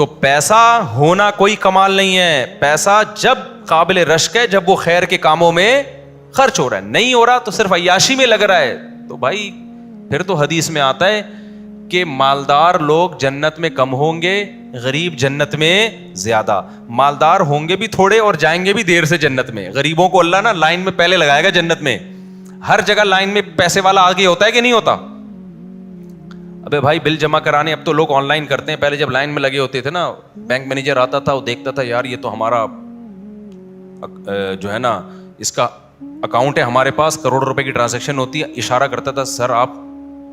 تو پیسہ ہونا کوئی کمال نہیں ہے. پیسہ جب قابل رشک ہے, جب وہ خیر کے کاموں میں خرچ ہو رہا ہے. نہیں ہو رہا تو صرف عیاشی میں لگ رہا ہے, تو بھائی پھر تو حدیث میں آتا ہے کہ مالدار لوگ جنت میں کم ہوں گے, غریب جنت میں زیادہ. مالدار ہوں گے بھی تھوڑے اور جائیں گے بھی دیر سے جنت میں. غریبوں کو اللہ نا لائن میں پہلے لگائے گا جنت میں. ہر جگہ لائن میں پیسے والا آگے ہوتا ہے کہ نہیں ہوتا؟ ابے بھائی بل جمع کرانے اب تو لوگ آن لائن کرتے ہیں. پہلے جب لائن میں لگے ہوتے تھے نا, بینک مینیجر آتا تھا, وہ دیکھتا تھا یار یہ تو ہمارا جو ہے نا اس کا اکاؤنٹ ہے, ہمارے پاس کروڑ روپے کی ٹرانزیکشن ہوتی ہے. اشارہ کرتا تھا سر آپ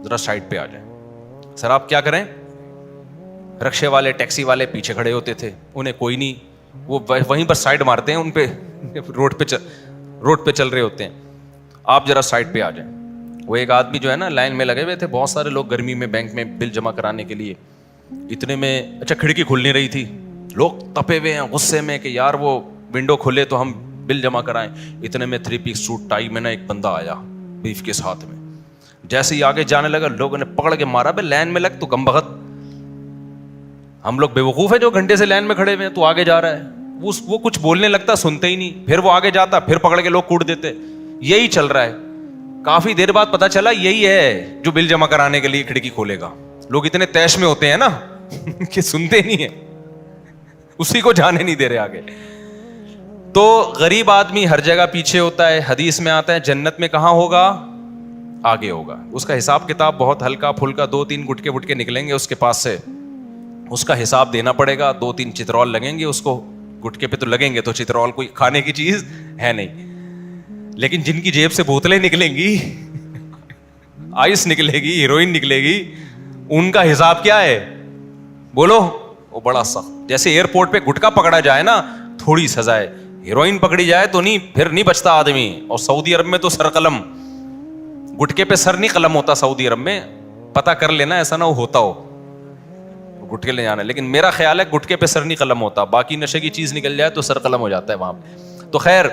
ذرا سائڈ پہ آ جائیں. سر آپ کیا کریں؟ رکشے والے ٹیکسی والے پیچھے کھڑے ہوتے تھے, انہیں کوئی نہیں, وہ وہیں پر سائڈ مارتے ہیں, ان پہ روڈ پہ چل رہے ہوتے ہیں. آپ ذرا سائڈ پہ آ جائیں. وہ ایک آدمی جو ہے نا لائن میں لگے ہوئے تھے, بہت سارے لوگ گرمی میں بینک میں بل جمع کرانے کے لیے. اتنے میں اچھا کھڑکی کھل نہیں رہی تھی, لوگ تپے ہوئے ہیں غصے میں کہ یار وہ ونڈو کھلے تو ہم بل جمع کرائیں. اتنے میں 3 پیس سوٹ ٹائی میں نا ایک بندہ آیا بیف کے ساتھ میں. جیسے ہی آگے جانے لگا لوگوں نے پکڑ کے مارا, بے لائن میں لگ تو کم بخت, ہم لوگ بے وقوف ہے جو گھنٹے سے لائن میں کھڑے ہوئے ہیں, تو آگے جا رہا ہے. وہ کچھ بولنے لگتا, سنتے ہی نہیں. پھر وہ آگے جاتا, پھر پکڑ کے لوگ کوٹ دیتے. یہی چل رہا ہے. کافی دیر بعد پتا چلا یہی ہے جو بل جمع کرانے کے لیے کھڑکی کھولے گا. لوگ اتنے تیش میں ہوتے ہیں نا کہ سنتے نہیں ہیں, اسی کو جانے نہیں دے رہے آگے. تو غریب آدمی ہر جگہ پیچھے ہوتا ہے. حدیث میں آتا ہے جنت میں کہاں ہوگا؟ آگے ہوگا. اس کا حساب کتاب بہت ہلکا پھلکا, 2-3 گٹکے وٹکے نکلیں گے اس کے پاس سے, اس کا حساب دینا پڑے گا. 2-3 چترول لگیں گے اس کو, گٹکے پہ تو لگیں گے, تو چترول کوئی کھانے کی چیز ہے نہیں. لیکن جن کی جیب سے بوتلیں نکلیں گی, آئس نکلے گی, ہیروئن نکلے گی, ان کا حساب کیا ہے بولو؟ وہ بڑا سخت. جیسے ایئرپورٹ پہ گٹکا پکڑا جائے نا تھوڑی سزا ہے, ہیروئن پکڑی جائے تو نہیں, پھر نہیں بچتا آدمی. اور سعودی عرب میں تو سر قلم, گٹکے پہ سر نہیں قلم ہوتا سعودی عرب میں. پتا کر لینا ایسا نہ ہوتا ہو گٹکے لے جانا, لیکن میرا خیال ہے گٹکے پہ سر نہیں قلم ہوتا, باقی نشے کی چیز نکل جائے تو سر قلم ہو جاتا ہے وہاں پہ. تو خیر,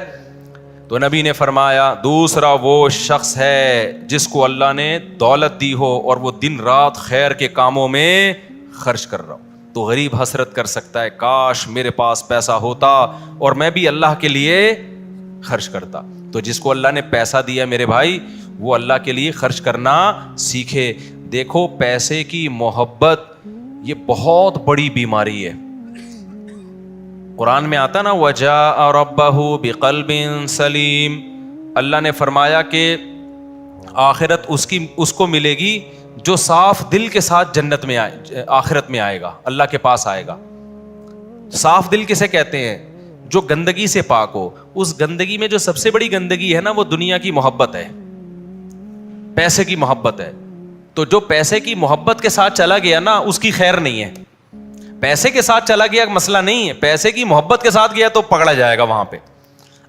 تو نبی نے فرمایا دوسرا وہ شخص ہے جس کو اللہ نے دولت دی ہو اور وہ دن رات خیر کے کاموں میں خرچ کر رہا ہو. تو غریب حسرت کر سکتا ہے کاش میرے پاس پیسہ ہوتا اور میں بھی اللہ کے لیے خرچ کرتا. تو جس کو اللہ نے پیسہ دیا میرے بھائی, وہ اللہ کے لیے خرچ کرنا سیکھے. دیکھو پیسے کی محبت یہ بہت بڑی بیماری ہے. قرآن میں آتا نا وجاء ربہ بقلب سلیم, اللہ نے فرمایا کہ آخرت اس کو ملے گی جو صاف دل کے ساتھ جنت میں آخرت میں آئے گا, اللہ کے پاس آئے گا. صاف دل کسے کہتے ہیں؟ جو گندگی سے پاک ہو. اس گندگی میں جو سب سے بڑی گندگی ہے نا وہ دنیا کی محبت ہے, پیسے کی محبت ہے. تو جو پیسے کی محبت کے ساتھ چلا گیا نا اس کی خیر نہیں ہے. پیسے کے ساتھ چلا گیا مسئلہ نہیں ہے, پیسے کی محبت کے ساتھ گیا تو پکڑا جائے گا وہاں پہ.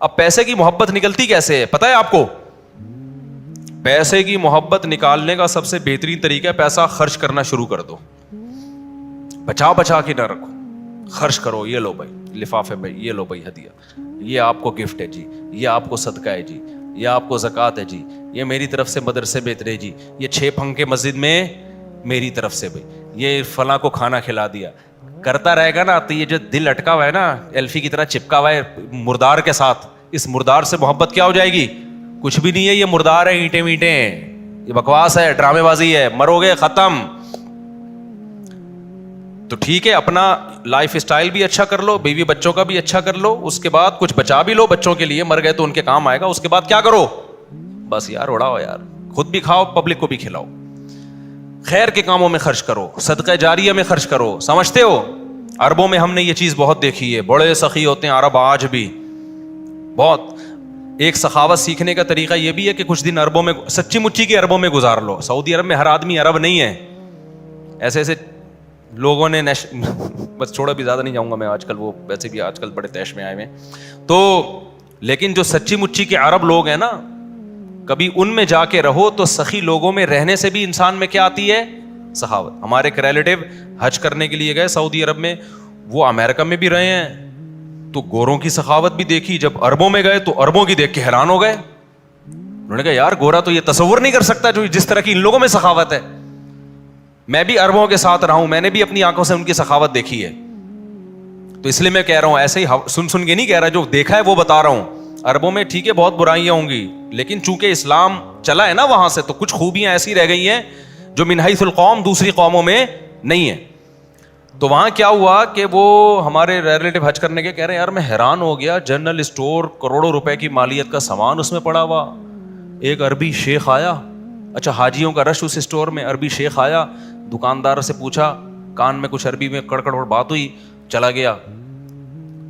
اب پیسے کی محبت نکلتی کیسے ہے پتہ ہے آپ کو؟ پیسے کی محبت نکالنے کا سب سے بہترین طریقہ ہے پیسہ خرچ کرنا شروع کر دو. بچا کے نہ رکھو, خرچ کرو. یہ لو بھائی لفافے, بھائی یہ لو بھائی ہدیہ, یہ آپ کو گفٹ ہے جی, یہ آپ کو صدقہ ہے جی, یہ آپ کو زکوٰۃ ہے جی, یہ میری طرف سے مدرسے بہترے جی, یہ 6 پھنکے مسجد میں میری طرف سے, بھائی یہ فلاں کو کھانا کھلا دیا. کرتا رہے گا نا تو یہ جو دل اٹکا ہوا ہے نا ایلفی کی طرح چپکا ہوا ہے مردار کے ساتھ, اس مردار سے محبت کیا ہو جائے گی؟ کچھ بھی نہیں ہے, یہ مردار ہے, اینٹیں ہیں, یہ بکواس ہے, ڈرامے بازی ہے, مرو گے ختم. تو ٹھیک ہے اپنا لائف اسٹائل بھی اچھا کر لو, بیوی بچوں کا بھی اچھا کر لو, اس کے بعد کچھ بچا بھی لو بچوں کے لیے, مر گئے تو ان کے کام آئے گا. اس کے بعد کیا کرو؟ بس یار اڑاؤ یار, خود بھی کھاؤ پبلک کو بھی کھلاؤ, خیر کے کاموں میں خرچ کرو, صدقہ جاریہ میں خرچ کرو. سمجھتے ہو عربوں میں ہم نے یہ چیز بہت دیکھی ہے, بڑے سخی ہوتے ہیں عرب آج بھی بہت. ایک سخاوت سیکھنے کا طریقہ یہ بھی ہے کہ کچھ دن عربوں میں سچی مچی کے عربوں میں گزار لو. سعودی عرب میں ہر آدمی عرب نہیں ہے, ایسے ایسے لوگوں نے بس چھوڑا بھی زیادہ نہیں جاؤں گا میں آج کل, وہ ویسے بھی آج کل بڑے تیش میں آئے ہوئے ہیں. تو لیکن جو سچی مچی کے عرب لوگ ہیں نا, کبھی ان میں جا کے رہو تو سخی لوگوں میں رہنے سے بھی انسان میں کیا آتی ہے؟ سخاوت. ہمارے ایک ریلیٹیو حج کرنے کے لیے گئے سعودی عرب میں, وہ امریکہ میں بھی رہے ہیں, تو گوروں کی سخاوت بھی دیکھی. جب عربوں میں گئے تو عربوں کی دیکھ کے حیران ہو گئے. انہوں نے کہا یار گورا تو یہ تصور نہیں کر سکتا جو جس طرح کی ان لوگوں میں سخاوت ہے. میں بھی عربوں کے ساتھ رہا ہوں, میں نے بھی اپنی آنکھوں سے ان کی سخاوت دیکھی ہے. تو اس لیے میں کہہ رہا ہوں, ایسے ہی سن سن کے نہیں کہہ رہا, جو دیکھا ہے وہ بتا رہا ہوں. عربوں میں ٹھیک ہے بہت برائیاں ہوں گی, لیکن چونکہ اسلام چلا ہے نا وہاں سے, تو کچھ خوبیاں ایسی رہ گئی ہیں جو من حیث القوم دوسری قوموں میں نہیں ہے. تو وہاں کیا ہوا کہ وہ ہمارے ریلیٹو حج کرنے کے کہہ رہے ہیں, یار میں حیران ہو گیا, جنرل اسٹور کروڑوں روپے کی مالیت کا سامان اس میں پڑا ہوا. ایک عربی شیخ آیا, اچھا حاجیوں کا رش اس اسٹور میں, عربی شیخ آیا, دکاندار سے پوچھا, کان میں کچھ عربی میں کڑکڑ بات ہوئی, چلا گیا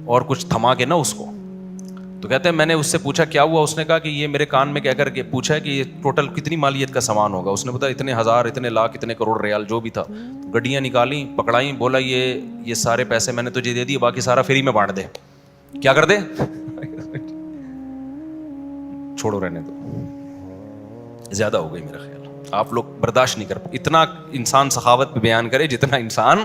اور کچھ تھما کے نا اس کو. تو کہتے ہیں میں نے اس سے پوچھا کیا ہوا, اس نے کہا کہ یہ میرے کان میں کہہ کر کے پوچھا کہ یہ ٹوٹل کتنی مالیت کا سامان ہوگا. اس نے بتایا اتنے ہزار, اتنے لاکھ, اتنے کروڑ ریال جو بھی تھا. گڈیاں نکالیں, پکڑائیں, بولا یہ سارے پیسے میں نے تجھے دے دیے, باقی سارا فری میں بانٹ دے. کیا کر دے, چھوڑو رہنے دو, زیادہ ہو گئی میرا خیال, آپ لوگ برداشت نہیں کر پائے. اتنا انسان سخاوت پہ بیان کرے جتنا انسان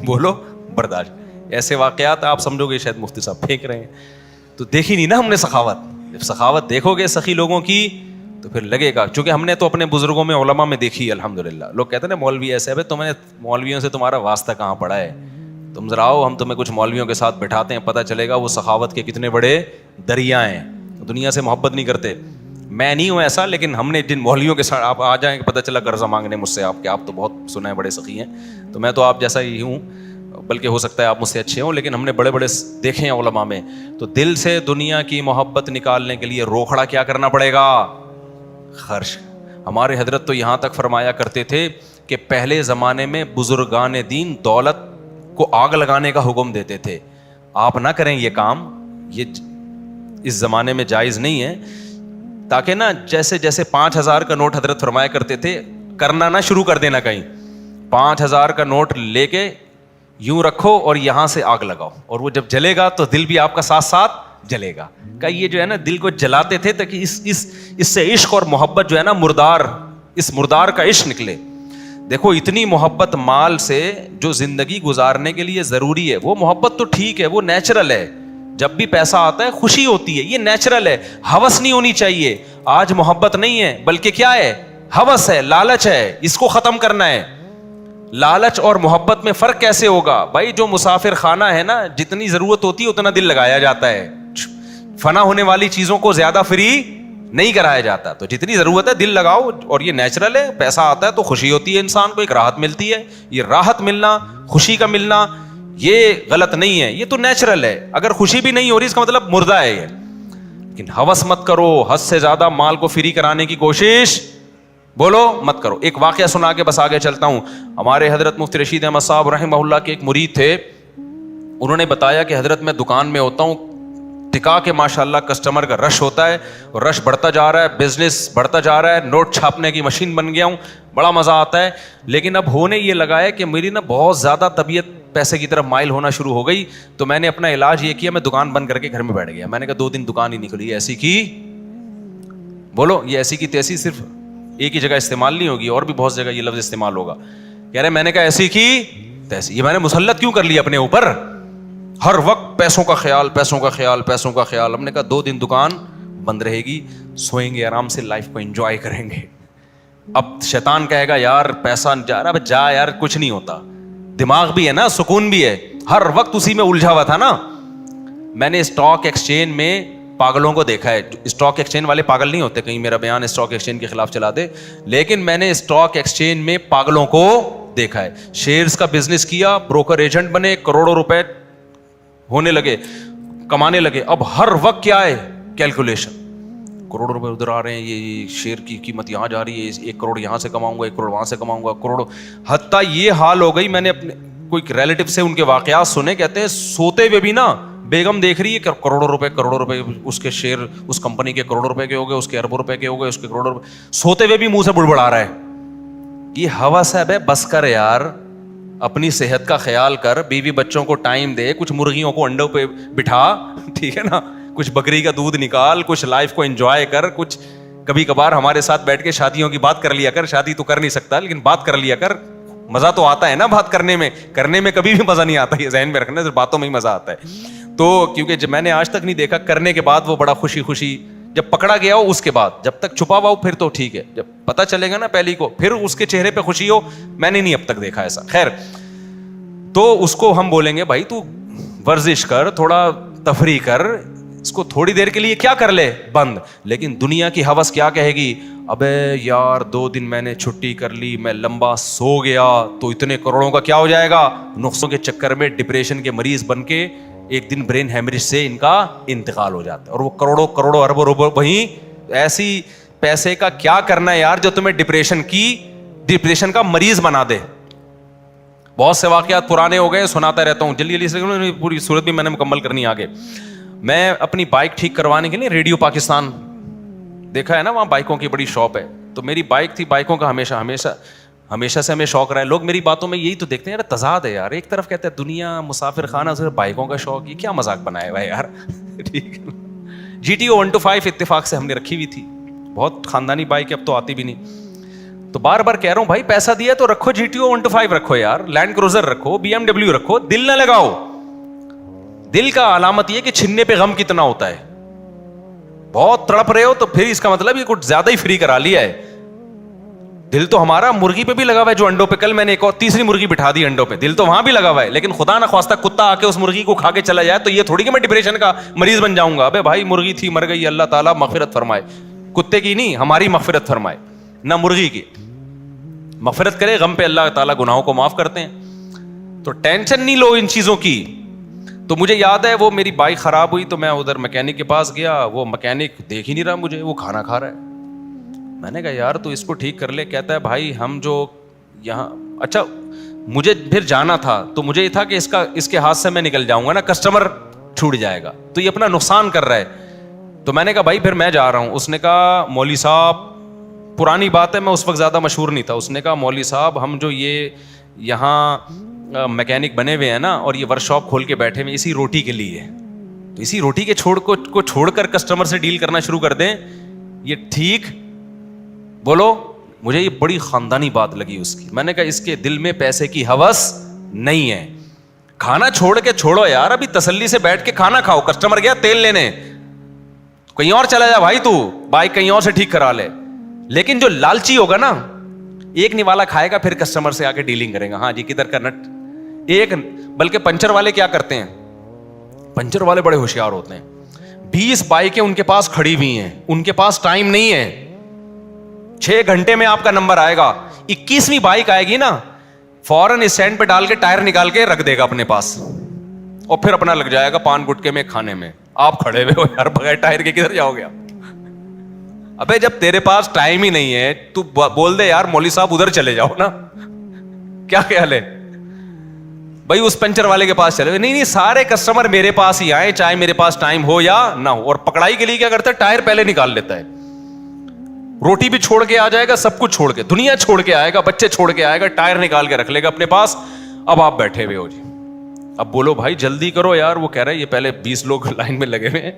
بولو برداشت. ایسے واقعات آپ سمجھو گے شاید مفتی صاحب پھینک رہے ہیں, تو دیکھی نہیں نا ہم نے سخاوت. جب سخاوت دیکھو گے سخی لوگوں کی تو پھر لگے گا, چونکہ ہم نے تو اپنے بزرگوں میں علماء میں دیکھی الحمدللہ. لوگ کہتے ہیں نا مولوی ایسے ہے, تمہیں مولویوں سے تمہارا واسطہ کہاں پڑا ہے, تم ذرا آؤ ہم تمہیں کچھ مولویوں کے ساتھ بٹھاتے ہیں, پتہ چلے گا وہ سخاوت کے کتنے بڑے دریا ہیں. دنیا سے محبت نہیں کرتے, میں نہیں ہوں ایسا, لیکن ہم نے جن مولویوں کے ساتھ آپ آ جائیں کہ پتہ چلا قرضہ مانگنے مجھ سے, آپ تو بہت سنا ہے بڑے سخی ہیں, تو میں تو آپ جیسا ہی ہوں, بلکہ ہو سکتا ہے آپ مجھ سے اچھے ہوں, لیکن ہم نے بڑے بڑے دیکھے ہیں علماء میں. تو دل سے دنیا کی محبت نکالنے کے لیے روکھڑا کیا کرنا پڑے گا, خرچ. ہمارے حضرت تو یہاں تک فرمایا کرتے تھے کہ پہلے زمانے میں بزرگان دین دولت کو آگ لگانے کا حکم دیتے تھے, آپ نہ کریں یہ کام, یہ اس زمانے میں جائز نہیں ہے. تاکہ نا جیسے جیسے 5,000 کا نوٹ حضرت فرمایا کرتے تھے, کرنا نہ شروع کر دینا کہیں. 5,000 کا نوٹ لے کے یوں رکھو اور یہاں سے آگ لگاؤ, اور وہ جب جلے گا تو دل بھی آپ کا ساتھ ساتھ جلے گا. کہ یہ جو ہے نا دل کو جلاتے تھے تاکہ اس سے عشق اور محبت جو ہے نا مردار کا عشق نکلے. دیکھو اتنی محبت مال سے جو زندگی گزارنے کے لیے ضروری ہے, وہ محبت تو ٹھیک ہے, وہ نیچرل ہے. جب بھی پیسہ آتا ہے خوشی ہوتی ہے, یہ نیچرل ہے, ہوس نہیں ہونی چاہیے. آج محبت نہیں ہے بلکہ کیا ہے, ہوس ہے, لالچ ہے, اس کو ختم کرنا ہے. لالچ اور محبت میں فرق کیسے ہوگا بھائی, جو مسافر خانہ ہے نا, جتنی ضرورت ہوتی ہے اتنا دل لگایا جاتا ہے, فنا ہونے والی چیزوں کو زیادہ فری نہیں کرایا جاتا. تو جتنی ضرورت ہے دل لگاؤ, اور یہ نیچرل ہے. پیسہ آتا ہے تو خوشی ہوتی ہے, انسان کو ایک راحت ملتی ہے. یہ راحت ملنا, خوشی کا ملنا, یہ غلط نہیں ہے, یہ تو نیچرل ہے. اگر خوشی بھی نہیں ہو رہی اس کا مطلب مردہ ہے یہ. لیکن ہوس مت کرو, حد سے زیادہ مال کو فری کرانے کی کوشش بولو مت کرو. ایک واقعہ سنا کے بس آگے چلتا ہوں. ہمارے حضرت مفتی رشید احمد صاحب رحمہ اللہ کے ایک مرید تھے, انہوں نے بتایا کہ حضرت میں دکان میں ہوتا ہوں, ٹکا کے ماشاءاللہ کسٹمر کا رش ہوتا ہے, اور رش بڑھتا جا رہا ہے, بزنس بڑھتا جا رہا ہے, نوٹ چھاپنے کی مشین بن گیا ہوں, بڑا مزہ آتا ہے. لیکن اب ہونے یہ لگا ہے کہ میری نا بہت زیادہ طبیعت پیسے کی طرف مائل ہونا شروع ہو گئی. تو میں نے اپنا علاج یہ کیا, میں دکان بند کر کے گھر میں بیٹھ گیا. میں نے کہا 2 دن دکان ہی نکلی, ایسی کی بولو, یہ ایسی کی تیسی صرف ایک ہی جگہ استعمال نہیں ہوگی, اور بھی بہت جگہ یہ لفظ استعمال ہوگا. کہہ رہے میں نے کہا ایسی کی تیسی, یہ میں نے مسلط کیوں کر لیا اپنے اوپر, ہر وقت پیسوں کا خیال, پیسوں کا خیال, پیسوں کا خیال. ہم نے کہا 2 دن دکان بند رہے گی, سوئیں گے آرام سے, لائف کو انجوائے کریں گے. اب شیطان کہے گا یار پیسہ جا رہا, جا یار کچھ نہیں ہوتا, دماغ بھی ہے نا, سکون بھی ہے, ہر وقت اسی میں الجھا ہوا تھا نا. میں نے اسٹاک ایکسچینج میں پاگلوں کو دیکھا ہے. اسٹاک ایکسچینج والے پاگل نہیں ہوتے, کہیں میرا بیان اسٹاک ایکسچینج کے خلاف چلا دے, لیکن میں نے اسٹاک ایکسچینج میں پاگلوں کو دیکھا ہے. شیئرز کا بزنس کیا, بروکر ایجنٹ بنے, کروڑوں روپے ہونے لگے, کمانے لگے. اب ہر وقت کیا ہے, کیلکولیشن, کروڑوں روپے ادھر آ رہے ہیں, یہ شیئر کی قیمت یہاں جا رہی ہے, 1 کروڑ یہاں سے کماؤں گا, 1 کروڑ وہاں سے کماؤں گا, کروڑوں. حتیٰ یہ حال ہو گئی, میں نے اپنے کوئی ریلیٹو سے ان کے واقعات سنے, کہتے ہیں سوتے ہوئے بھی نا بیگم دیکھ رہی ہے کہ کروڑوں روپے اس کے شیئر اس کمپنی کے کروڑوں روپے کے ہو گئے, اس کے اربوں روپے کے ہو گئے, اس کے کروڑوں روپے, سوتے ہوئے بھی منہ سے بڑبڑا رہا ہے. یہ ہوس ہے, بس کر یار, اپنی صحت کا خیال کر, بیوی بچوں کو ٹائم دے, کچھ مرغیوں کو انڈوں پہ بٹھا, ٹھیک ہے نا, کچھ بکری کا دودھ نکال, کچھ لائف کو انجوائے کر, کچھ کبھی کبھار ہمارے ساتھ بیٹھ کے شادیوں کی بات کر لیا کر. شادی تو کر نہیں سکتا لیکن بات کر لیا کر, مزہ تو آتا ہے نا بات کرنے میں کبھی بھی مزہ نہیں آتا, یہ ذہن میں رکھنا, صرف باتوں میں ہی مزہ آتا ہے. تو کیونکہ جب میں نے آج تک نہیں دیکھا, کرنے کے بعد وہ بڑا خوشی, جب پکڑا گیا ہو اس کے بعد, جب تک چھپا ہوا ہو پھر تو ٹھیک ہے, جب پتا چلے گا نا پہلی کو, پھر اس کے چہرے پہ خوشی ہو, میں نے نہیں اب تک دیکھا ایسا. خیر, تو اس کو ہم بولیں گے بھائی تو ورزش کر, تھوڑا تفریح کر, اس کو تھوڑی دیر کے لیے کیا کر لے بند. لیکن دنیا کی ہوس کیا کہے گی, ابے یار 2 دن میں نے چھٹی کر لی, میں لمبا سو گیا تو اتنے کروڑوں کا کیا ہو جائے گا. نقصوں کے چکر میں ڈپریشن کے مریض بن کے ایک دن برین ہیمریج سے ان کا انتقال ہو جاتا ہے, اور وہ کروڑوں اربوں روپے وہیں ایسی پیسے کا کیا کرنا ہے یار جو تمہیں ڈپریشن کا مریض بنا دے. بہت سے واقعات پرانے ہو گئے, سناتا رہتا ہوں, جلدی سے پوری صورت بھی میں نے مکمل کرنی آگے. میں اپنی بائک ٹھیک کروانے کے لیے ریڈیو پاکستان دیکھا ہے نا, وہاں بائکوں کی بڑی شاپ ہے, تو میری بائک تھی, بائکوں کا ہمیشہ سے ہمیں شوق رہا ہے. لوگ میری باتوں میں یہی تو دیکھتے ہیں, یار تضاد ہے یار, ایک طرف کہتے ہیں دنیا مسافر خانہ, صرف بائکوں کا شوق, یہ کیا مذاق بنایا ہوا ہے یار. ٹھیک ہے, GTO 125 اتفاق سے ہم نے رکھی ہوئی تھی, بہت خاندانی بائک ہے, اب تو آتی بھی نہیں. تو بار بار کہہ رہا ہوں بھائی پیسہ دیا تو رکھو, GTO 125 رکھو یار, لینڈ کروزر رکھو, BMW رکھو, دل نہ لگاؤ. دل کا علامت یہ کہ چھننے پہ غم کتنا ہوتا ہے. بہت تڑپ رہے ہو تو پھر اس کا مطلب یہ کچھ زیادہ ہی فری کرا لیا ہے. دل تو ہمارا مرغی پہ بھی لگا ہوا ہے, جو انڈوں پہ, کل میں نے ایک اور تیسری مرغی بٹھا دی انڈوں پہ, دل تو وہاں بھی لگا ہوا ہے. لیکن خدا نہ خواستہ کتا آ کے اس مرغی کو کھا کے چلا جائے تو یہ تھوڑی کہ میں ڈپریشن کا مریض بن جاؤں گا. ابے بھائی مرغی تھی مر گئی, اللہ تعالیٰ مغفرت فرمائے, کتے کی نہیں ہماری مغفرت فرمائے, نہ مرغی کی مغفرت کرے. غم پہ اللہ تعالیٰ گناہوں کو معاف کرتے ہیں. تو ٹینشن نہیں لو ان چیزوں کی. تو مجھے یاد ہے وہ میری بائک خراب ہوئی تو میں ادھر میکینک کے پاس گیا, وہ میکینک دیکھ ہی نہیں رہا مجھے, وہ کھانا کھا رہا ہے. میں نے کہا یار تو اس کو ٹھیک کر لے. کہتا ہے بھائی ہم جو یہاں, اچھا مجھے پھر جانا تھا تو مجھے یہ تھا کہ اس کے ہاتھ سے میں نکل جاؤں گا نا, کسٹمر چھوٹ جائے گا, تو یہ اپنا نقصان کر رہا ہے. تو میں نے کہا بھائی پھر میں جا رہا ہوں. اس نے کہا مولوی صاحب, پرانی بات ہے میں اس وقت زیادہ مشہور نہیں تھا, اس نے کہا مولوی صاحب ہم جو یہ یہاں میکینک بنے ہوئے ہیں نا اور یہ ورک شاپ کھول کے بیٹھے ہوئے اسی روٹی کے لیے, تو اسی روٹی کے کو چھوڑ کر کسٹمر سے ڈیل کرنا شروع کر دیں, یہ ٹھیک بولو. مجھے یہ بڑی خاندانی بات لگی اس کی. میں نے کہا اس کے دل میں پیسے کی ہوس نہیں ہے. کھانا چھوڑ کے چھوڑو یار, ابھی تسلی سے بیٹھ کے کھانا کھاؤ. کسٹمر گیا تیل لینے, کہیں اور چلا جا بھائی, تو بائک کہیں اور سے ٹھیک کرا لے. لیکن جو لالچی ہوگا نا, ایک نوالا کھائے گا پھر کسٹمر سے آ کے ڈیلنگ کرے گا, ہاں جی کدھر کا نٹ ایک. بلکہ پنچر والے کیا کرتے ہیں, پنچر والے بڑے ہوشیار ہوتے ہیں. 20 بائکیں ان کے پاس کھڑی ہوئی ہیں, ان کے پاس ٹائم نہیں ہے, 6 گھنٹے میں آپ کا نمبر آئے گا. 21ویں بائک آئے گی نا, فوراً اسٹینڈ پہ ڈال کے ٹائر نکال کے رکھ دے گا اپنے پاس, اور پھر اپنا لگ جائے گا پان گٹکے میں کھانے میں. آپ کھڑے ہوئے ہو یار بغیر ٹائر کے کدھر جاؤ گے آپ. ابے جب تیرے پاس ٹائم ہی نہیں ہے تو بول دے یار مولوی صاحب ادھر چلے جاؤ نا, کیا خیال ہے بھائی, اس پنچر والے کے پاس چلے. نہیں سارے کسٹمر میرے پاس ہی آئے, چاہے میرے پاس ٹائم ہو یا نہ ہو. اور پکڑائی کے لیے کیا کرتا ہے, ٹائر پہلے نکال لیتا ہے, روٹی بھی چھوڑ کے آ جائے گا, سب کچھ چھوڑ کے, دنیا چھوڑ کے آئے گا, بچے چھوڑ کے آئے گا, ٹائر نکال کے رکھ لے گا اپنے پاس. اب آپ بیٹھے ہوئے ہو جی, اب بولو بھائی جلدی کرو یار. وہ کہہ رہا ہے یہ پہلے 20 لوگ لائن میں لگے ہوئے ہیں.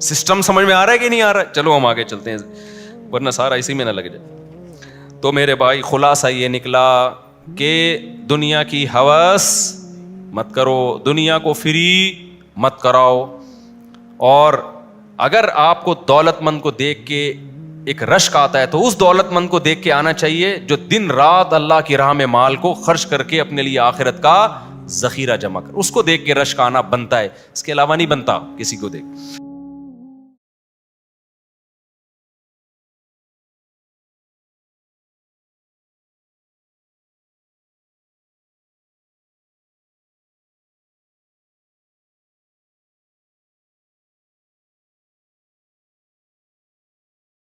سسٹم سمجھ میں آ رہا ہے کہ نہیں آ رہا ہے؟ چلو ہم آگے چلتے ہیں ورنہ سارا اسی میں نہ لگ جائے. تو میرے بھائی خلاصہ یہ نکلا کہ دنیا کی ہوس مت کرو, دنیا کو فری مت کراؤ. اور اگر آپ کو دولت مند کو دیکھ کے ایک رشک آتا ہے تو اس دولت مند کو دیکھ کے آنا چاہیے جو دن رات اللہ کی راہ میں مال کو خرچ کر کے اپنے لیے آخرت کا ذخیرہ جمع کر, اس کو دیکھ کے رشک آنا بنتا ہے, اس کے علاوہ نہیں بنتا کسی کو دیکھ.